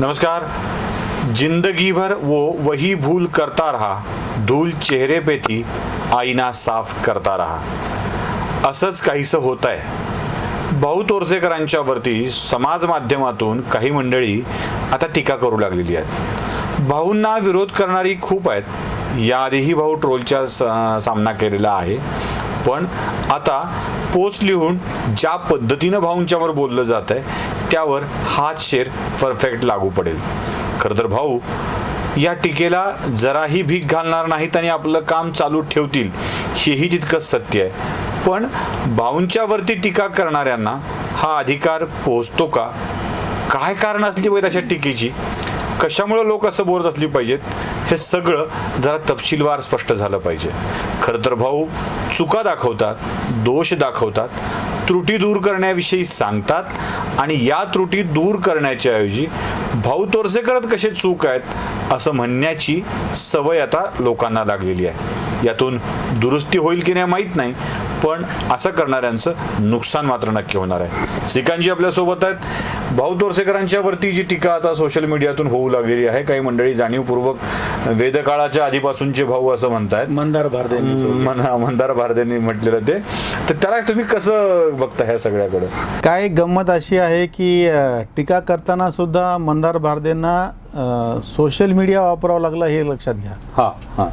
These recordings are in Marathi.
नमस्कार। जिंदगी भर वो वही भूल करता रहा, धूल चेहरे पे थी, आईना साफ करता रहा, असंच काहीसं होत आहे। भाऊ तोरसेकरांच्या वरती समाज माध्यमातून काही मंडळी आता टीका करू लागलेली आहेत। भाऊंना विरोध करणारी खूप आहेत। याआधीही भाऊ ट्रोलचा सामना केलेला आहे, पण आता पोस्ट लिहून ज्या पद्धतीनं भाऊंच्यावर बोललं जात आहे त्यावर हाच शेर परफेक्ट लागू पडेल। खरं तर भाऊ या टीकेला जराही भीक घालणार नाहीत आणि आपलं काम चालू ठेवतील, हेही तितकंच सत्य आहे। पण भाऊंच्यावरती टीका करणाऱ्यांना हा अधिकार पोचतो का? काय कारण असली पाहिजे अशा टीकेची? कशामुळे लोक असं बोलत असली पाहिजेत? हे सगळं जरा तपशीलवार स्पष्ट झालं पाहिजे। खरं तर भाऊ चुका दाखवतात, दोष दाखवतात, त्रुटी दूर करण्याविषयी सांगतात आणि या त्रुटी दूर करण्याच्या ऐवजी भाऊ तोरसेकरच कसे चूक आहेत असं म्हणण्याची सवय आता लोकांना लागलेली आहे। यातून दुरुस्ती होईल की नाही माहीत नाही, पण असं करणाऱ्यांचं नुकसान मात्र नक्की होणार आहे। श्रीकांतजी आपल्या सोबत आहेत। भाऊ तोरसेकरांच्या वरती जी टीका आता सोशल मीडियातून होऊ लागलेली आहे, काही मंडळी जाणीवपूर्वक वेदकाळाच्या आधीपासूनचे भाऊ असं म्हणतायत, मंदार भारदेंनी म्हटलेलं ते, तर त्याला तुम्ही कसं बघता ह्या सगळ्याकडे? काय गंमत अशी आहे की टीका करताना सुद्धा मंदार भारदेंना सोशल मीडिया वापरावं लागला हे लक्षात घ्या।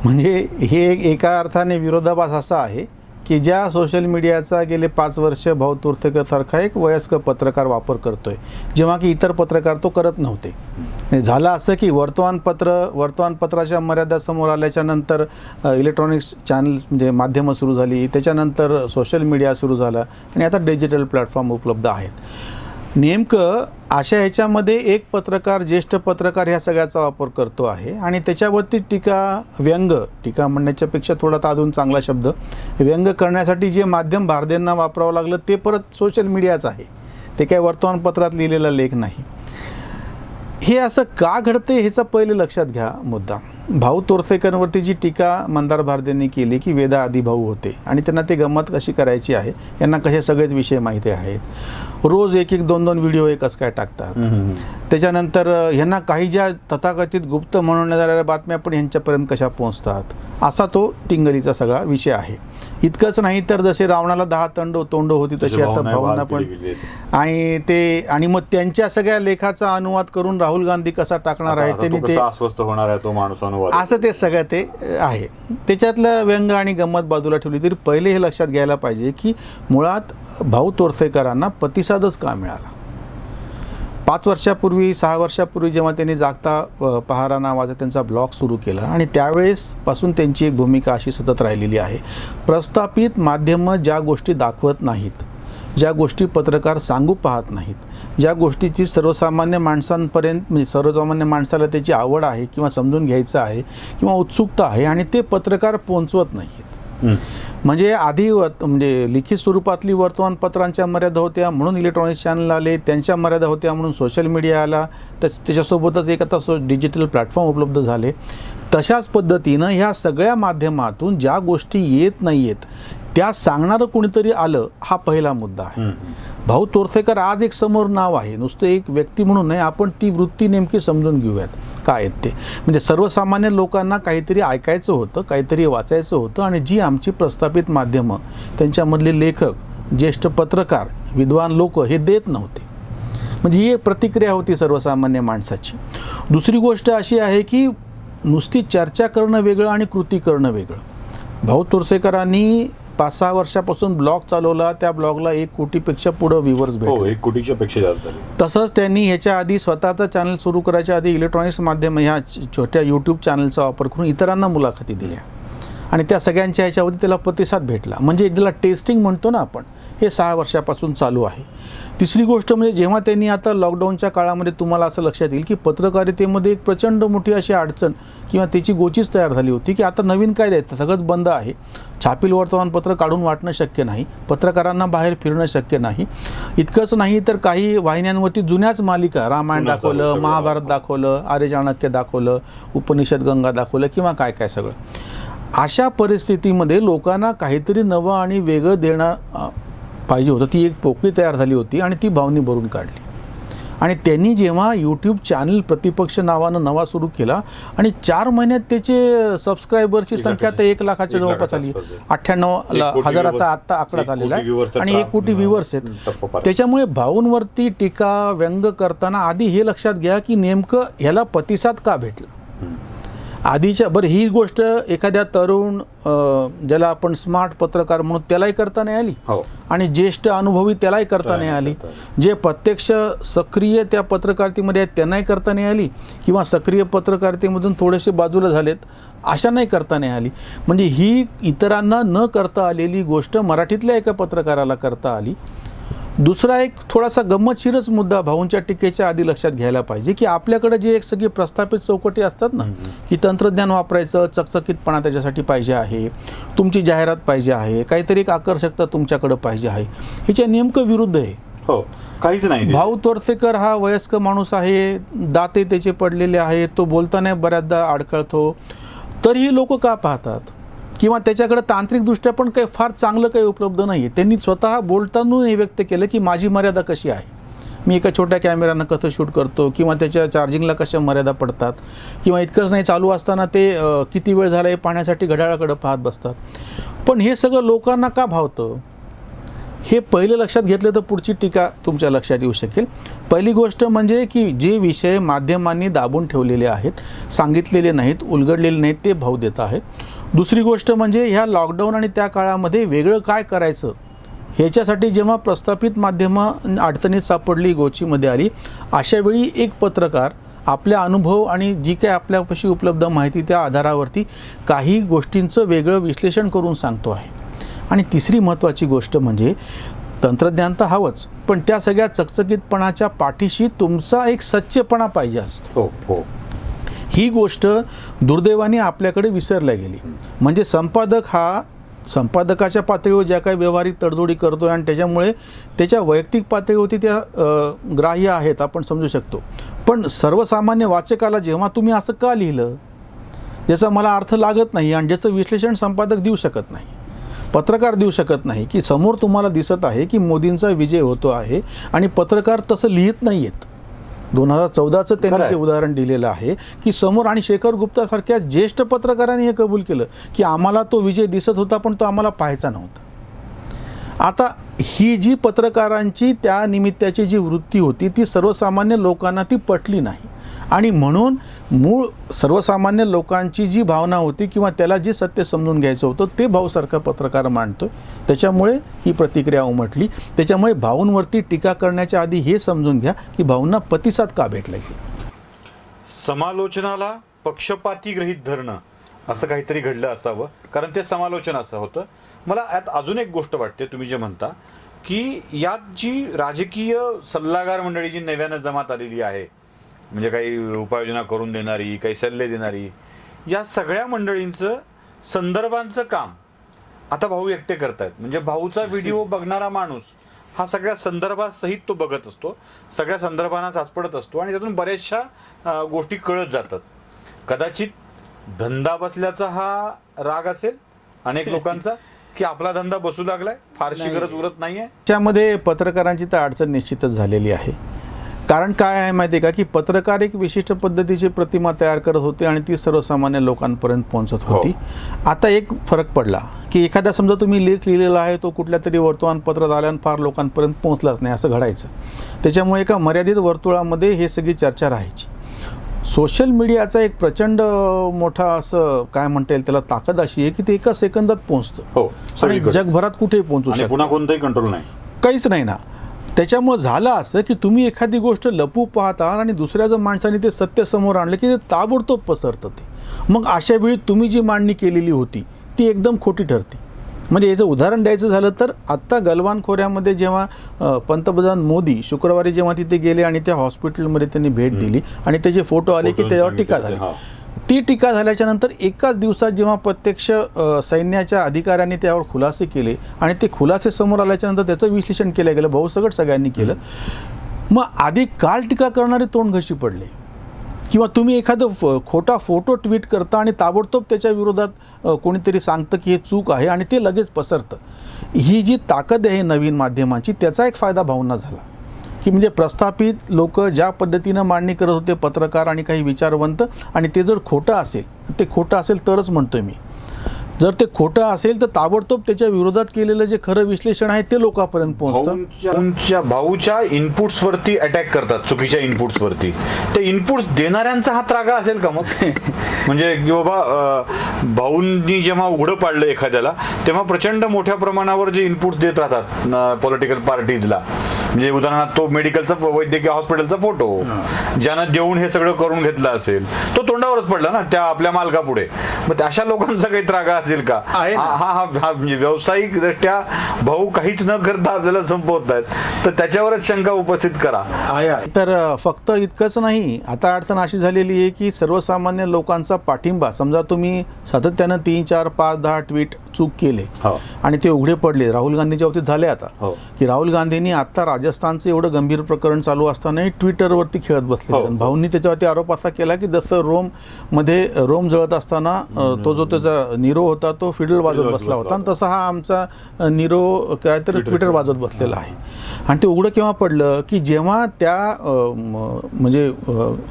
म्हणजे हे एका अर्थाने विरोधाभास असा आहे की ज्या सोशल मीडियाचा गेले 5 वर्ष भाऊ तोरसेकर सारखा एक वयस्क पत्रकार वापर करतोय, जेव्हा की इतर पत्रकार तो करत नव्हते। झालं असं की वर्तमानपत्राच्या मर्यादा समोर आल्याच्या नंतर इलेक्ट्रॉनिक्स चॅनल म्हणजे माध्यमं सुरू झाली, त्याच्यानंतर सोशल मीडिया सुरू झाला आणि आता डिजिटल प्लॅटफॉर्म उपलब्ध आहेत। नेमकं अशा ह्याच्यामध्ये एक पत्रकार, ज्येष्ठ पत्रकार ह्या सगळ्याचा वापर करतो आहे आणि त्याच्यावरती टीका म्हणण्याच्या पेक्षा थोडा अजून चांगला शब्द व्यंग करण्यासाठी जे माध्यम भारदेंना वापरावं लागलं ते परत सोशल मीडियाचं आहे, ते काही वर्तमानपत्रात लिहिलेला लेख नाही। हे असं का घडते ह्याचं पहिले लक्षात घ्या मुद्दा। भाऊ तोरसेकरांवरती जी टीका मंदार भारदेंनी केली की वेदा आधी भाऊ होते आणि त्यांना ते गंमत कशी करायची आहे, यांना कसे सगळेच विषय माहिती आहेत, रोज 1-2 व्हिडिओ कसं काय टाकतात, त्याच्यानंतर ह्यांना काही ज्या तथाकथित गुप्त म्हणून जाणाऱ्या बातम्या पण ह्यांच्यापर्यंत कशा पोहोचतात, असा तो टिंगलीचा सगळा विषय आहे। इतकंच नाही तर जसे रावणाला 10 तोंड होती तशी आता भाऊंना पण, आणि मग त्यांच्या सगळ्या लेखाचा अनुवाद करून राहुल गांधी कसा टाकणार आहे, त्यांनी ते अस्वस्थ होणार आहे तो माणूस अनुवाद, असं ते सगळं ते आहे। त्याच्यातलं व्यंग आणि गंमत बाजूला ठेवली तरी पहिले हे लक्षात घ्यायला पाहिजे की मुळात भाऊ तोरसेकरांना प्रतिसादच का मिळाला? 5 वर्षापूर्वी 6 वर्षापूर्वी जेव्हा त्यांनी जागता पहारा नावाचा त्यांचा ब्लॉग सुरू केला आणि त्यावेळेसपासून त्यांची एक भूमिका अशी सतत राहिलेली आहे, प्रस्थापित माध्यमं ज्या गोष्टी दाखवत नाहीत, ज्या गोष्टी पत्रकार सांगू पाहत नाहीत, ज्या गोष्टीची सर्वसामान्य माणसांपर्यंत म्हणजे सर्वसामान्य माणसाला त्याची आवड आहे किंवा समजून घ्यायचं आहे किंवा उत्सुकता आहे आणि ते पत्रकार पोहोचवत नाहीत। म्हणजे आधी म्हणजे लिखित स्वरूपातली वर्तमानपत्रांच्या मर्यादा होत्या म्हणून इलेक्ट्रॉनिक्स चॅनल आले, त्यांच्या मर्यादा होत्या म्हणून सोशल मीडिया आला, त्याच्यासोबतच एक आता डिजिटल प्लॅटफॉर्म उपलब्ध झाले। तशाच पद्धतीनं ह्या सगळ्या माध्यमातून ज्या गोष्टी येत नाही आहेत त्या सांगणारं कुणीतरी आलं, हा पहिला मुद्दा आहे। भाऊ तोरसेकर आज एक समोर नाव आहे, नुसतं एक व्यक्ती म्हणून नाही, आपण ती वृत्ती नेमकी समजून घेऊयात काय आहेत ते। म्हणजे सर्वसामान्य लोकांना काहीतरी ऐकायचं होतं, काहीतरी वाचायचं होतं आणि जी आमची प्रस्थापित माध्यमं, त्यांच्यामधले लेखक, ज्येष्ठ पत्रकार, विद्वान लोक हे देत नव्हते। म्हणजे ही एक प्रतिक्रिया होती सर्वसामान्य माणसाची। दुसरी गोष्ट अशी आहे की नुसती चर्चा करणं वेगळं आणि कृती करणं वेगळं। भाऊ तोरसेकरांनी 5-6 वर्षापासून ब्लॉग चालवला, त्या ब्लॉगला 1 कोटीपेक्षा पुढं व्ह्यूवर्स भेटले, 1 कोटीच्या पेक्षा जास्त झाले। तसंच त्यांनी ह्याच्या आधी स्वतःचा चॅनल सुरू करायच्या आधी इलेक्ट्रॉनिक्स माध्यम ह्या छोट्या यूट्यूब चॅनलचा वापर करून इतरांना मुलाखती दिल्या आणि त्या सगळ्यांच्या ह्याच्यावरती त्याला प्रतिसाद भेटला. म्हणजे त्याला टेस्टिंग म्हणतो ना आपण, हे 6 वर्षापासून चालू आहे. तिसरी गोष्ट म्हणजे जेव्हा त्यांनी आता लॉकडाऊनच्या काळामध्ये तुम्हाला असं लक्षात येईल की पत्रकारितेमध्ये एक प्रचंड मोठी अशी अडचण किंवा त्याची गोचीच तयार झाली होती की आता नवीन काय द्यायचं, सगळंच बंद आहे. छापील वर्तमानपत्र काढून वाटणं शक्य नाही, पत्रकारांना बाहेर फिरणं शक्य नाही. इतकंच नाही तर काही वाहिन्यांवरती जुन्याच मालिका, रामायण दाखवलं, महाभारत दाखवलं, आर्य चाणक्य दाखवलं, उपनिषद गंगा दाखवलं किंवा काय काय सगळं. अशा परिस्थितीमध्ये लोकांना काहीतरी नवं आणि वेगळं देणं पाहिजे होतं. ती एक पोकळी तयार झाली होती आणि ती भावनी भरून काढली. आणि त्यांनी जेव्हा यूट्यूब चॅनल प्रतिपक्ष नावानं नवा सुरू केला आणि 4 महिन्यात त्याचे सबस्क्रायबरची संख्या तर 1 लाखाच्या जवळपास आली. 98,000चा आत्ता आकडा झालेला आहे आणि 1 कोटी व्ह्यूवर्स आहेत. त्याच्यामुळे भाऊंवरती टीका व्यंग करताना आधी हे लक्षात घ्या की नेमकं ह्याला प्रतिसाद का भेटला. आधीच्या बरं ही गोष्ट एखाद्या तरुण ज्याला आपण स्मार्ट पत्रकार म्हणून त्यालाही करता नाही आली आणि ज्येष्ठ अनुभवी त्यालाही करता नाही आली. जे प्रत्यक्ष सक्रिय त्या पत्रकारितेमध्ये आहेत त्यांनाही करता नाही आली किंवा सक्रिय पत्रकारितेमधून थोडेसे बाजूला झालेत अशा नाही करता नाही आली. म्हणजे ही इतरांना न करता आलेली गोष्ट मराठीतल्या एका पत्रकाराला करता आली. दुसरा एक थोडासा गंमतशीरच मुद्दा भाऊंच्या टीकेच्या आधी लक्षात घ्यायला पाहिजे की आपल्याकडे जे एक सगळी प्रस्थापित चौकटी असतात ना की तंत्रज्ञान वापरायचं, चकचकीतपणा त्याच्यासाठी पाहिजे आहे, तुमची जाहिरात पाहिजे आहे, काहीतरी एक आकर्षकता तुमच्याकडे पाहिजे आहे, ह्याच्या नेमकं विरुद्ध आहे. हो, काहीच नाही. भाऊ तोरसेकर हा वयस्क माणूस आहे, दाते त्याचे पडलेले आहेत, तो बोलताना बऱ्याचदा अडखळतो, तरीही लोक का पाहतात किंवा त्याच्याकडे तांत्रिकदृष्ट्या पण काही फार चांगलं काही उपलब्ध नाही आहे. त्यांनी स्वतः बोलताना हे व्यक्त केलं की माझी मर्यादा कशी आहे, मी एका छोट्या कॅमेऱ्यानं कसं शूट करतो किंवा त्याच्या चार्जिंगला कशा मर्यादा पडतात किंवा इतकंच नाही चालू असताना ते किती वेळ झाला हे पाहण्यासाठी घड्याळाकडे पाहत बसतात. पण हे सगळं लोकांना का भावतं हे पहिलं लक्षात घेतलं तर पुढची टीका तुमच्या लक्षात येऊ शकेल. पहिली गोष्ट म्हणजे की जे विषय माध्यमांनी दाबून ठेवलेले आहेत, सांगितलेले नाहीत, उलगडलेले नाहीत, ते भाऊ देत आहेत. दुसरी गोष्ट म्हणजे ह्या लॉकडाऊन आणि त्या काळामध्ये वेगळं काय करायचं ह्याच्यासाठी जेव्हा प्रस्थापित माध्यमं अडचणीत सापडली, गोचीमध्ये आली, अशावेळी एक पत्रकार आपल्या अनुभव आणि जी काय आपल्यापाशी उपलब्ध माहिती त्या आधारावरती काही गोष्टींचं वेगळं विश्लेषण करून सांगतो आहे. आणि तिसरी महत्त्वाची गोष्ट म्हणजे तंत्रज्ञान तर हवंच, पण त्या सगळ्या चकचकीतपणाच्या पाठीशी तुमचा एक सच्चेपणा पाहिजे असतो. ही गोष्ट दुर्दैवाने आपल्याकडे विसरल्या गेली. म्हणजे संपादक हा संपादकाच्या पातळीवर ज्या काही व्यवहारिक तडजोडी करतो आणि त्याच्यामुळे त्याच्या वैयक्तिक पातळीवरती त्या ग्राह्य आहेत आपण समजू शकतो. पण सर्वसामान्य वाचकाला जेव्हा तुम्ही असं का लिहिलं ज्याचा मला अर्थ लागत नाही आणि ज्याचं विश्लेषण संपादक देऊ शकत नाही, पत्रकार देऊ शकत नाही, की समोर तुम्हाला दिसत आहे की मोदींचा विजय होतो आहे आणि पत्रकार तसं लिहित नाही आहेत. 2014चं त्यांनी ते उदाहरण दिलेलं आहे की समोर, आणि शेखर गुप्तासारख्या ज्येष्ठ पत्रकारांनी हे कबूल केलं की आम्हाला तो विजय दिसत होता पण तो आम्हाला पाहायचा नव्हता. आता ही जी पत्रकारांची त्या निमित्ताची जी वृत्ती होती ती सर्वसामान्य लोकांना ती पटली नाही आणि म्हणून मूळ सर्वसामान्य लोकांची जी भावना होती किंवा त्याला जे सत्य समजून घ्यायचं होतं ते भाऊसारखा पत्रकार मांडतो. त्याच्यामुळे ही प्रतिक्रिया उमटली. त्याच्यामुळे भाऊंवरती टीका करण्याच्या आधी हे समजून घ्या की भाऊंना प्रतिसाद का भेटला गेला. समालोचनाला पक्षपाती गृहीत धरणं असं काहीतरी घडलं असावं, कारण ते समालोचन असं होतं. मला यात अजून एक गोष्ट वाटते, तुम्ही जे म्हणता की यात जी राजकीय सल्लागार मंडळी जी नव्यानं जमात आलेली आहे, म्हणजे काही उपाययोजना करून देणारी, काही सल्ले देणारी, या सगळ्या मंडळींचं संदर्भांचं काम आता भाऊ एकटे करतायत. म्हणजे भाऊचा व्हिडिओ बघणारा माणूस हा सगळ्या संदर्भासहित तो बघत असतो, सगळ्या संदर्भांना साचपडत असतो आणि त्यातून बऱ्याचशा गोष्टी कळत जातात. कदाचित धंदा बसल्याचा हा राग असेल अनेक लोकांचा की आपला धंदा बसू लागलाय, फारशी गरज उरत नाहीये. त्याच्यामध्ये पत्रकारांची तर अडचण निश्चितच झालेली आहे. कारण काय आहे माहिती आहे का की पत्रकार एक विशिष्ट पद्धतीची प्रतिमा तयार करत होते आणि ती सर्वसामान्य लोकांपर्यंत पोहोचत होती. आता एक फरक पडला की एखादा समजा तुम्ही लेख लिहिलेला आहे, तो कुठल्या तरी वर्तमानपत्रात आल्यानं फार लोकांपर्यंत पोहोचलाच नाही असं घडायचं. त्याच्यामुळे एका मर्यादित वर्तुळामध्ये हे सगळी चर्चा राहायची. सोशल मीडियाचा एक प्रचंड मोठा असं काय म्हणता येईल त्याला ताकद अशी आहे की ते एका सेकंदात पोहोचतं आणि जगभरात कुठेही पोहोचू शकतं. पुन्हा कोणताही कंट्रोल नाही, काहीच नाही ना. त्याच्यामुळे झालं असं की तुम्ही एखादी गोष्ट लपू पाहता आणि दुसऱ्या जर माणसाने ते सत्य समोर आणलं की ते ताबडतोब पसरतं ते. मग अशा वेळी तुम्ही जी मांडणी केलेली होती ती एकदम खोटी ठरते. म्हणजे याचं उदाहरण द्यायचं झालं तर आत्ता गलवान खोऱ्यामध्ये जेव्हा पंतप्रधान मोदी शुक्रवारी जेव्हा तिथे गेले आणि त्या हॉस्पिटलमध्ये त्यांनी भेट दिली आणि त्याचे फोटो आले की त्याच्यावर टीका झाली. ती टीका झाल्याच्या नंतर एकाच दिवसात जेव्हा प्रत्यक्ष सैन्याच्या अधिकाऱ्यांनी त्यावर खुलासे केले आणि ते खुलासे समोर आल्याच्यानंतर त्याचं विश्लेषण केलं गेलं, बहुसकट सगळ्यांनी केलं. मग आधी काल टीका करणारे तोंड घशी पडले, किंवा तुम्ही एखादं खोटा फोटो ट्विट करता आणि ताबडतोब त्याच्या विरोधात कोणीतरी सांगतं की हे चूक आहे आणि ते लगेच पसरतं. ही जी ताकद आहे नवीन माध्यमांची, त्याचा एक फायदा भाऊंना झाला की म्हणजे प्रस्थापित लोक ज्या पद्धतीनं मांडणी करत होते, पत्रकार आणि काही विचारवंत, आणि ते जर खोटं असेल, ते खोटं असेल तरच म्हणतोय मी, जर ते खोटं असेल तर ताबडतोब त्याच्या विरोधात केलेलं जे खरं विश्लेषण आहे ते लोकांपर्यंत पोहोचतं. भाऊच्या इनपुट्सवरती अटॅक करतात, चुकीच्या इनपुट्सवरती. ते इनपुट्स देणाऱ्यांचा हा त्रागा असेल का मग? म्हणजे की बाबा भाऊंनी जेव्हा उघडं पाडलं एखाद्याला, तेव्हा प्रचंड मोठ्या प्रमाणावर जे इनपुट्स देत राहतात पॉलिटिकल पार्टीजला, म्हणजे उदाहरणार्थ तो मेडिकलचा वैद्यकीय हॉस्पिटलचा फोटो ज्यानं देऊन हे सगळं करून घेतलं असेल, तो तोंडावरच पडला ना त्या आपल्या मालकापुढे. मग अशा लोकांचा काही त्रागा असेल का? हा म्हणजे व्यावसायिक दृष्ट्या भाऊ काहीच न करता आपल्याला संपवत आहेत, तर त्याच्यावरच शंका उपस्थित करा. तर फक्त इतकंच नाही, आता अडचण अशी झालेली आहे की सर्वसामान्य लोकांचा पाठिंबा, समजा तुम्ही सातत्यानं 3, 4, 5, 10 ट्विट चूक केले आणि ते उघडे पडले. राहुल गांधीच्या बाबतीत झाले आता की राहुल गांधींनी आता राजस्थानचं एवढं गंभीर प्रकरण चालू असतानाही ट्विटरवरती खेळत बसले. भाऊंनी त्याच्यावरती आरोप असा केला की जसं रोम जळत असताना तो जो त्याचा निरो होता तो फिडल वाजवत बसला होता, आणि तसा हा आमचा निरो काय तर ट्विटर वाजवत बसलेला आहे. आणि ते उघडं केव्हा पडलं की जेव्हा त्या म्हणजे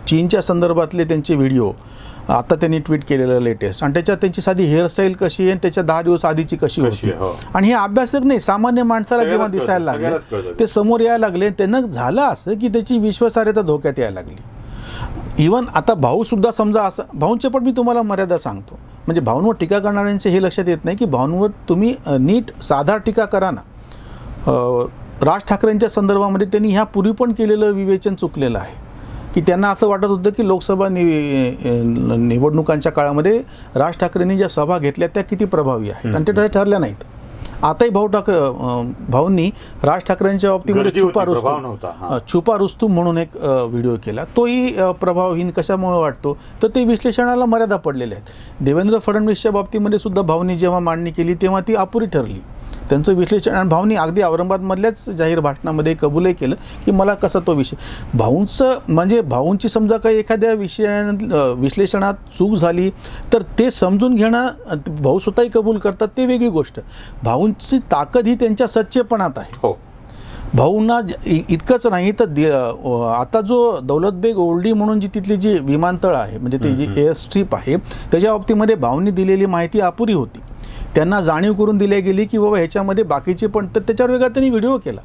चीनच्या संदर्भातले त्यांचे व्हिडिओ आता त्यांनी ट्विट केलेलं लेटेस्ट, आणि त्याच्यात त्यांची साधी हेअरस्टाईल कशी आहे, त्याच्या 10 दिवस आधीची कशी होती, आणि हे अभ्यासक नाही सामान्य माणसाला जेव्हा दिसायला लागले, ते समोर यायला लागले, त्यांना झालं असं की त्याची विश्वासार्हता धोक्यात यायला लागली. इवन आता भाऊ सुद्धा समजा असं, भाऊंचे पण मी तुम्हाला मर्यादा सांगतो, म्हणजे भाऊंवर टीका करणाऱ्यांचे हे लक्षात येत नाही की भाऊंवर तुम्ही नीट साधा टीका करा ना. राज ठाकरेंच्या संदर्भामध्ये त्यांनी ह्यापूर्वी पण केलेलं विवेचन चुकलेलं आहे की त्यांना असं वाटत होतं की लोकसभा निवडणुकांच्या काळामध्ये राज ठाकरेंनी ज्या सभा घेतल्या त्या किती प्रभावी आहेत, आणि ते ठरल्या नाहीत. आताही भाऊंनी राज ठाकरेंच्या बाबतीमध्ये छुपा रुस्तुम म्हणून एक व्हिडिओ केला, तोही प्रभावहीन कशामुळे वाटतो तर ते विश्लेषणाला मर्यादा पडलेल्या आहेत. देवेंद्र फडणवीसच्या बाबतीमध्ये सुद्धा भाऊंनी जेव्हा मांडणी केली तेव्हा ती अपुरी ठरली त्यांचं विश्लेषण, आणि भाऊंनी अगदी औरंगाबादमधल्याच जाहीर भाषणामध्ये कबूलही केलं की मला कसा तो विषय भाऊंचं, म्हणजे भाऊंची समजा काही एखाद्या विश्लेषणात चूक झाली तर ते समजून घेणं, भाऊ स्वतःही कबूल करतात, ते वेगळी गोष्ट. भाऊंची ताकद ही त्यांच्या सच्चेपणात आहे. भाऊंना इतकंच नाही तर आता जो दौलतबेग ओल्डी म्हणून जी तिथली जी विमानतळ आहे, म्हणजे ती जी एअर स्ट्रीप आहे, त्याच्या बाबतीमध्ये भाऊंनी दिलेली माहिती अपुरी होती. त्यांना जाणीव करून दिली गेली की बाबा ह्याच्यामध्ये बाकीचे पण, तर त्याच्यावर वेगळा त्यांनी व्हिडिओ केला.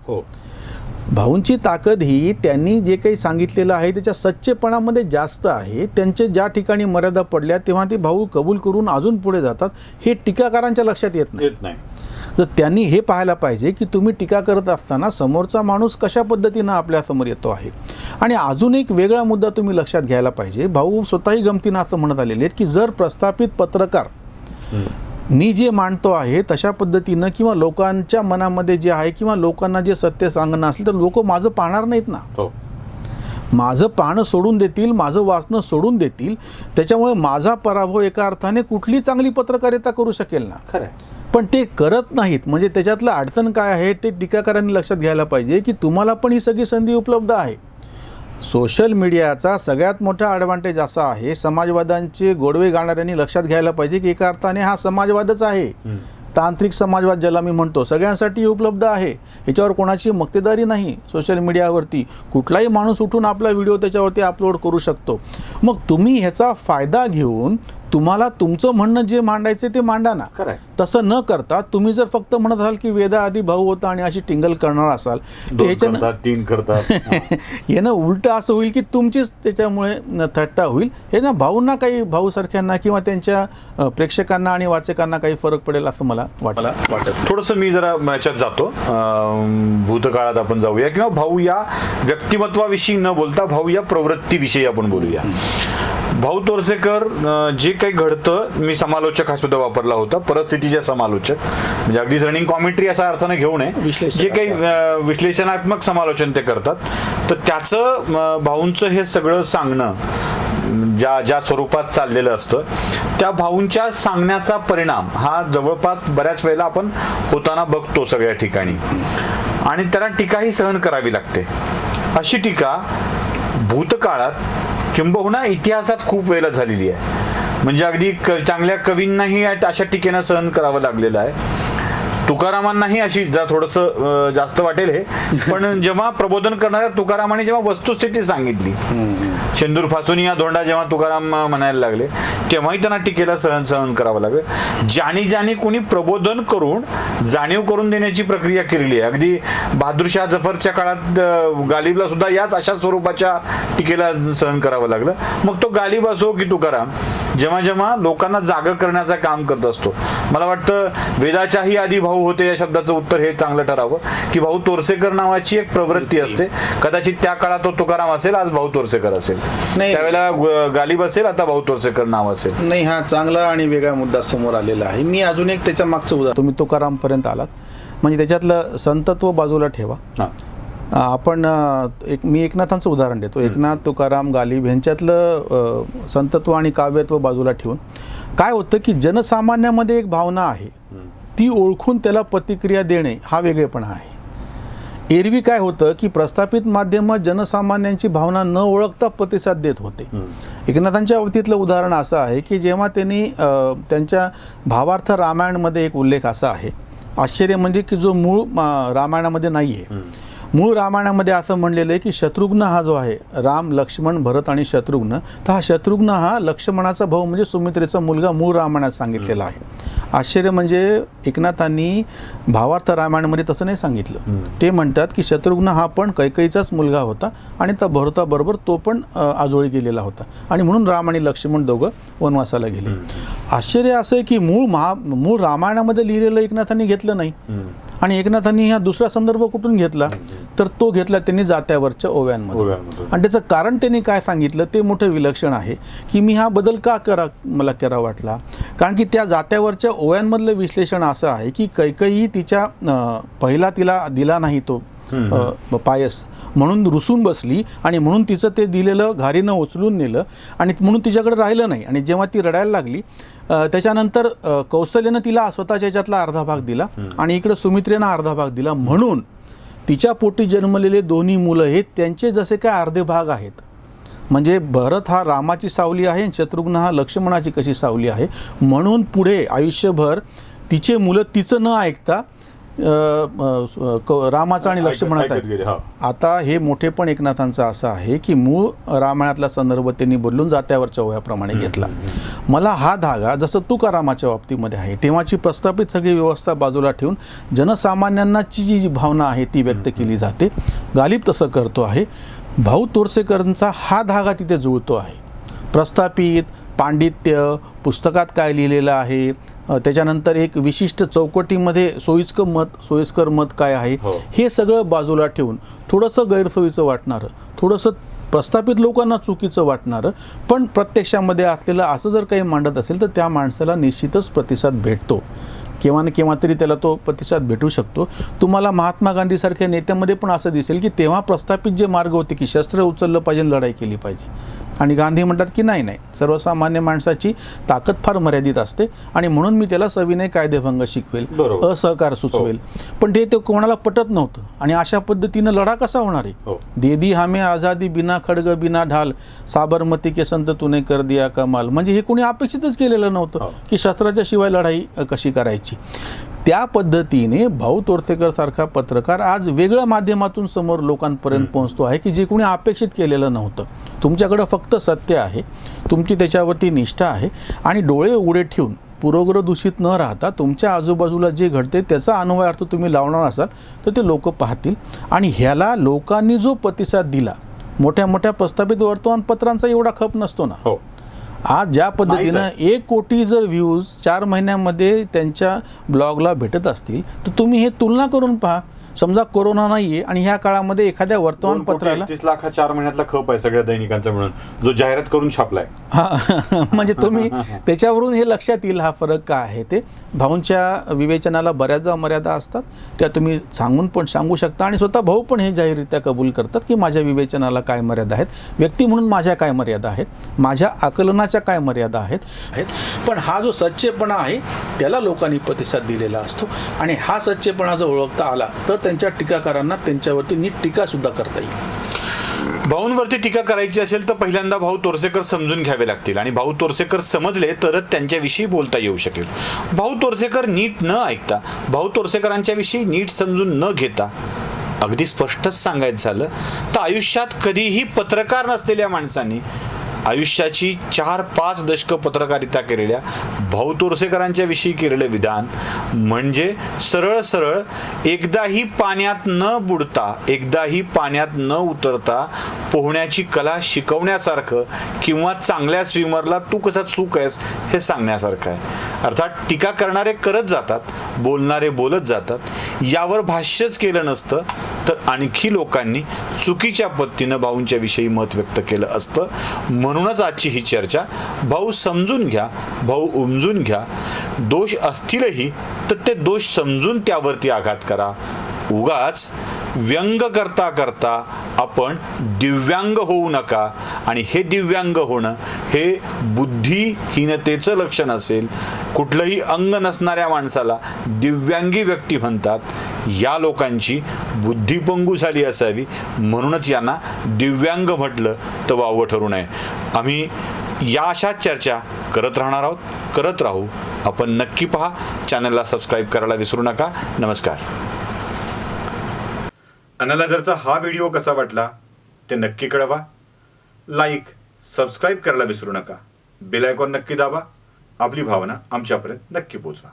भाऊंची ताकद ही त्यांनी जे काही सांगितलेलं आहे त्याच्या सच्चेपणामध्ये जास्त आहे. त्यांचे ज्या ठिकाणी मर्यादा पडल्या तेव्हा ते भाऊ कबूल करून अजून पुढे जातात, हे टीकाकारांच्या लक्षात येत नाही. तर त्यांनी हे पाहायला पाहिजे की तुम्ही टीका करत असताना समोरचा माणूस कशा पद्धतीनं आपल्यासमोर येतो आहे. आणि अजून एक वेगळा मुद्दा तुम्ही लक्षात घ्यायला पाहिजे, भाऊ स्वतःही गमतीनं असं म्हणत आलेले आहेत की जर प्रस्थापित पत्रकार मी जे मांडतो आहे तशा पद्धतीनं किंवा लोकांच्या मनामध्ये जे आहे किंवा लोकांना जे सत्य सांगणं असेल तर लोक माझं पाहणार नाहीत ना, माझं पाहणं सोडून देतील, माझं वाचणं सोडून देतील. त्याच्यामुळे माझा पराभव एका अर्थाने कुठली चांगली पत्रकारिता करू शकेल ना. खरं, पण ते करत नाहीत. म्हणजे त्याच्यातलं अडचण काय आहे ते टीकाकारांनी लक्षात घ्यायला पाहिजे की तुम्हाला पण ही सगळी संधी उपलब्ध आहे. सोशल मीडियाचा सगळ्यात मोठा ॲडव्हान्टेज असा आहे, समाजवादांचे गोडवे गाणाऱ्यांनी लक्षात घ्यायला पाहिजे की एका अर्थाने हा समाजवादच आहे. तांत्रिक समाजवाद ज्याला मी म्हणतो सगळ्यांसाठी उपलब्ध आहे. याच्यावर कोणाची मक्तेदारी नाही. सोशल मीडियावरती कुठलाही माणूस उठून आपला व्हिडिओ त्याच्यावरती अपलोड करू शकतो. मग तुम्ही ह्याचा फायदा घेऊन तुम्हाला तुमचं म्हणणं जे मांडायचं ते मांडा ना. तसं न करता तुम्ही जर फक्त म्हणत असाल की वेदा आधी भाऊ होता आणि अशी टिंगल करणार असाल तर हे ना उलट असं होईल की तुमचीच त्याच्यामुळे थट्टा होईल. हे ना भाऊंना काही भाऊसारख्यांना किंवा त्यांच्या प्रेक्षकांना आणि वाचकांना काही फरक पडेल असं मला वाटत. थोडंसं मी जरा याच्यात जातो, भूतकाळात आपण जाऊया किंवा भाऊ या व्यक्तिमत्वाविषयी न बोलता भाऊ या प्रवृत्तीविषयी आपण बोलूया. भाऊ तोरसेकर जे काही घडतं, मी समालोचक हा शब्द वापरला होता, परिस्थितीचे समालोचक, म्हणजे अगदीच रनिंग कॉमेंट्री असा अर्थ न घेऊ नये, जे काही विश्लेषणात्मक समालोचन ते करतात, तर त्याचं भाऊंचं हे सगळं सांगणं ज्या स्वरूपात चाललेलं असतं, त्या भाऊंच्या सांगण्याचा परिणाम हा जवळपास बऱ्याच वेळेला आपण होताना बघतो सगळ्या ठिकाणी, आणि त्याला टीकाही सहन करावी लागते. अशी टीका भूतकाळात किंबहुना इतिहासात खूप वेळेला झालेली आहे. म्हणजे अगदी चांगल्या कवींनाही अशा टीकेनं सहन करावं लागलेलं आहे. तुकारामांनाही अशी थोडंसं जास्त वाटेल हे, पण जेव्हा प्रबोधन करणाऱ्या तुकारामाने जेव्हा वस्तुस्थिती सांगितली, शेंदूर फासून या धोंडा जेव्हा तुकाराम म्हणायला लागले, तेव्हाही त्यांना टीकेला सहन करावं लागलं. ज्याने कोणी प्रबोधन करून जाणीव करून देण्याची प्रक्रिया केलेली आहे. अगदी बहादूरशाह जफरच्या काळात गालिबला सुद्धा याच अशा स्वरूपाच्या टीकेला सहन करावं लागलं. मग तो गालिब असो की तुकाराम, जेव्हा लोकांना जागं करण्याचं काम करत असतो, मला वाटतं वेदाच्याही आधी भाऊ होते या शब्दाचं उत्तर हे चांगलं ठरावं, की भाऊ तोरसेकर नावाची एक प्रवृत्ती असते. कदाचित त्या काळात तो तुकाराम असेल, आज भाऊ तोरसेकर असेल, त्यावेळेला गालिब असेल, आता भाऊ तोरसेकर नाव असेल. नाही, हा चांगला आणि वेगळा मुद्दा समोर आलेला आहे. मी अजून एक त्याच्या मागचं उदाहरण, तुम्ही तुकाराम पर्यंत आलात म्हणजे त्याच्यातलं संतत्व बाजूला ठेवा. आपण मी एकनाथांचं उदाहरण देतो. एकनाथ, तुकाराम, गालिब यांच्यातलं संतत्व आणि काव्यत्व बाजूला ठेवून काय होतं की जनसामान्यामध्ये एक भावना आहे, ती ओळखून त्याला प्रतिक्रिया देणे हा वेगळेपणा आहे. एरवी काय होतं की प्रस्थापित माध्यम जनसामान्यांची भावना न ओळखता प्रतिसाद देत होते. एकनाथांच्या बाबतीतलं उदाहरण असं आहे की जेव्हा त्यांनी त्यांच्या भावार्थ रामायणमध्ये एक उल्लेख असा आहे, आश्चर्य म्हणजे की जो मूळ रामायणामध्ये नाही आहे. मूळ रामायणामध्ये असं म्हणलेलं आहे की शत्रुघ्न हा जो आहे, राम, लक्ष्मण, भरत आणि शत्रुघ्न, तर हा शत्रुघ्न हा लक्ष्मणाचा भाऊ म्हणजे सुमित्रेचा मुलगा मूळ रामायणात सांगितलेला आहे. आश्चर्य म्हणजे एकनाथांनी भावार्थ रामायणामध्ये तसं नाही सांगितलं. ते म्हणतात की शत्रुघ्न हा पण कैकेयीचाच मुलगा होता आणि त्या भरताबरोबर तो पण आजोळी गेलेला होता आणि म्हणून राम आणि लक्ष्मण दोघं वनवासाला गेले. आश्चर्य असं आहे की मूळ रामायणामध्ये लिहिलेलं एकनाथांनी घेतलं नाही आणि एकनाथांनी हा दुसरा संदर्भ कुठून घेतला, तर तो घेतला त्यांनी जात्यावरच्या ओव्यांमध्ये. आणि त्याचं कारण त्यांनी काय सांगितलं ते मोठं विलक्षण आहे की मी हा बदल मला करा वाटला, कारण की त्या जात्यावरच्या ओव्यांमधलं विश्लेषण असं आहे की कैकेयी तिच्या पहिला तिला दिला नाही तो पायस म्हणून रुसून बसली आणि म्हणून तिचं ते दिलेलं घारीनं उचलून नेलं आणि म्हणून तिच्याकडे राहिलं नाही. आणि जेव्हा ती रडायला लागली त्याच्यानंतर कौशल्यानं तिला स्वतःच्या याच्यातला अर्धा भाग दिला आणि इकडे सुमित्रेनं अर्धा भाग दिला. म्हणून तिच्या पोटी जन्मलेले दोन्ही मुलं हे त्यांचे जसे काय अर्धे भाग आहेत. म्हणजे भरत हा रामाची सावली आहे आणि शत्रुघ्न हा लक्ष्मणाची कशी सावली आहे. म्हणून पुढे आयुष्यभर तिचे मुलं तिचं न ऐकता रामाचा आणि लक्ष्मणाचा. आता हे मोठेपण एकनाथांचं असं आहे की मूळ रामायणातला संदर्भ त्यांनी बदलून जात्यावरच्या ओव्याप्रमाणे घेतला. मला हा धागा जसं तुकारामाच्या बाबतीमध्ये आहे, तेव्हाची प्रस्थापित सगळी व्यवस्था बाजूला ठेवून जनसामान्यांनाची जी भावना आहे ती व्यक्त केली जाते. गालिब तसं करतो आहे. भाऊ तोरसेकरांचा हा धागा तिथे जुळतो आहे. प्रस्थापित, पांडित्य, पुस्तकात काय लिहिलेलं आहे, त्याच्यानंतर एक विशिष्ट चौकटीमध्ये सोयीस्कर मत काय आहे, हे सगळं बाजूला ठेवून थोडंसं गैरसोयीचं वाटणारं, थोडंसं प्रस्थापित लोकांना चुकीचं वाटणारं, पण प्रत्यक्षामध्ये असलेलं असं जर काही मांडत असेल तर त्या माणसाला निश्चितच प्रतिसाद भेटतो. केव्हा ना केव्हा तरी त्याला तो प्रतिसाद भेटू शकतो. तुम्हाला महात्मा गांधीसारख्या नेत्यामध्ये पण असं दिसेल की तेव्हा प्रस्थापित जे मार्ग होते की शस्त्र उचललं पाहिजे, लढाई केली पाहिजे, आणि गांधी म्हणतात की नाही, सर्वसामान्य माणसाची ताकद फार मर्यादित असते आणि म्हणून मी त्याला सविनय कायदेभंग शिकवेल, असहकार सुचवेल. पण ते कोणाला पटत नव्हतं आणि अशा पद्धतीनं लढा कसा होणार आहे. देदी हमें आझादी बिना खडग बिना ढाल, साबरमती के संत तूने कर दिया कमाल. म्हणजे हे कोणी अपेक्षितच केलेलं नव्हतं की शस्त्राच्या शिवाय लढाई कशी करायची. त्या पद्धतीने भाऊ तोरसेकर सारखा पत्रकार आज वेगळ्या माध्यमातून समोर लोकांपर्यंत पोहोचतो आहे की जे कोणी अपेक्षित केलेलं नव्हतं. तुमच्याकडं फक्त सत्य आहे, तुमची त्याच्यावरती निष्ठा आहे आणि डोळे उघडे ठेवून पूर्वग्रह दूषित न राहता तुमच्या आजूबाजूला जे घडते त्याचा अन्वय अर्थ तुम्ही लावणार असाल तर ते लोक पाहतील. आणि ह्याला लोकांनी जो प्रतिसाद दिला, मोठ्या मोठ्या प्रस्थापित वर्तमानपत्रांचा एवढा खप नसतो ना. आज ज्या पद्धतीनं 1 कोटी जर व्ह्यूज 4 महिन्यामध्ये त्यांच्या ब्लॉगला भेटत असतील तर तुम्ही हे तुलना करून पहा. समजा कोरोना नाही आहे आणि ह्या काळामध्ये एखाद्या वर्तमानपत्राला 31 लाख हा 4 महिन्यातला खप आहे सगळ्या दैनिकांचा मिळून, जो जाहिरात करून छापलाय. हा म्हणजे तुम्ही त्याच्यावरून हे लक्षात येईल हा फरक काय आहे ते. भाऊंच्या विवेचनाला बऱ्याचदा मर्यादा असतात, त्या तुम्ही सांगू शकता आणि स्वतः भाऊ पण हे जाहीररित्या कबूल करतात की माझ्या विवेचनाला काय मर्यादा आहेत, व्यक्ती म्हणून माझ्या काय मर्यादा आहेत, माझ्या आकलनाच्या काय मर्यादा आहेत. पण हा जो सच्चेपणा आहे त्याला लोकांनी प्रतिसाद दिलेला असतो आणि हा सच्चेपणा जर ओळखता आला तर त्यांच्या टीकाकारांना त्यांच्यावरती नीट टीकासुद्धा करता येईल. भाऊंवरती टीका करायची असेल तर पहिल्यांदा भाऊ तोरसेकर समजून घ्यावे लागतील आणि भाऊ तोरसेकर समजले तरच त्यांच्याविषयी बोलता येऊ शकेल. भाऊ तोरसेकर नीट न ऐकता, भाऊ तोरसेकरांच्या विषयी नीट समजून न घेता, अगदी स्पष्टच सांगायचं झालं तर आयुष्यात कधीही पत्रकार नसलेल्या माणसांनी आयुष्याची 4-5 दशकं पत्रकारिता केलेल्या भाऊ तोरसेकरांच्या विषयी केलेलं विधान म्हणजे सरळ सरळ एकदाही पाण्यात न बुडता, एकदाही पाण्यात न उतरता पोहण्याची कला शिकवण्यासारखं किंवा चांगल्या स्विमरला तू कसा चूक आहेस हे सांगण्यासारखं आहे. अर्थात टीका करणारे करत जातात, बोलणारे बोलत जातात. यावर भाष्यच केलं नसतं तर आणखी लोकांनी चुकीच्या पद्धतीनं भाऊंच्या विषयी मत व्यक्त केलं असतं. म्हणूनच आजची ही चर्चा. भाऊ समजून घ्या, भाऊ उमजून घ्या. दोष असतीलही तर ते दोष समजून त्यावरती आघात करा. उगाच व्यंग करता करता आपण दिव्यांग होऊ नका. आणि हे दिव्यांग होणं हे बुद्धिहीनतेचं लक्षण असेल. कुठलंही अंग नसणाऱ्या माणसाला दिव्यांगी व्यक्ती म्हणतात. या लोकांची बुद्धिपंगू झाली असावी, म्हणूनच यांना दिव्यांग म्हटलं तर वावं ठरू नये. आम्ही या अशाच चर्चा करत राहणार आहोत, करत राहू. आपण नक्की पहा, चॅनलला सबस्क्राईब करायला विसरू नका. नमस्कार. अॅनालायझरचा हा व्हिडिओ कसा वाटला ते नक्की कळवा. लाईक, सबस्क्राईब करायला विसरू नका. बेल आयकॉन नक्की दाबा. आपली भावना आमच्यापर्यंत नक्की पोहोचवा.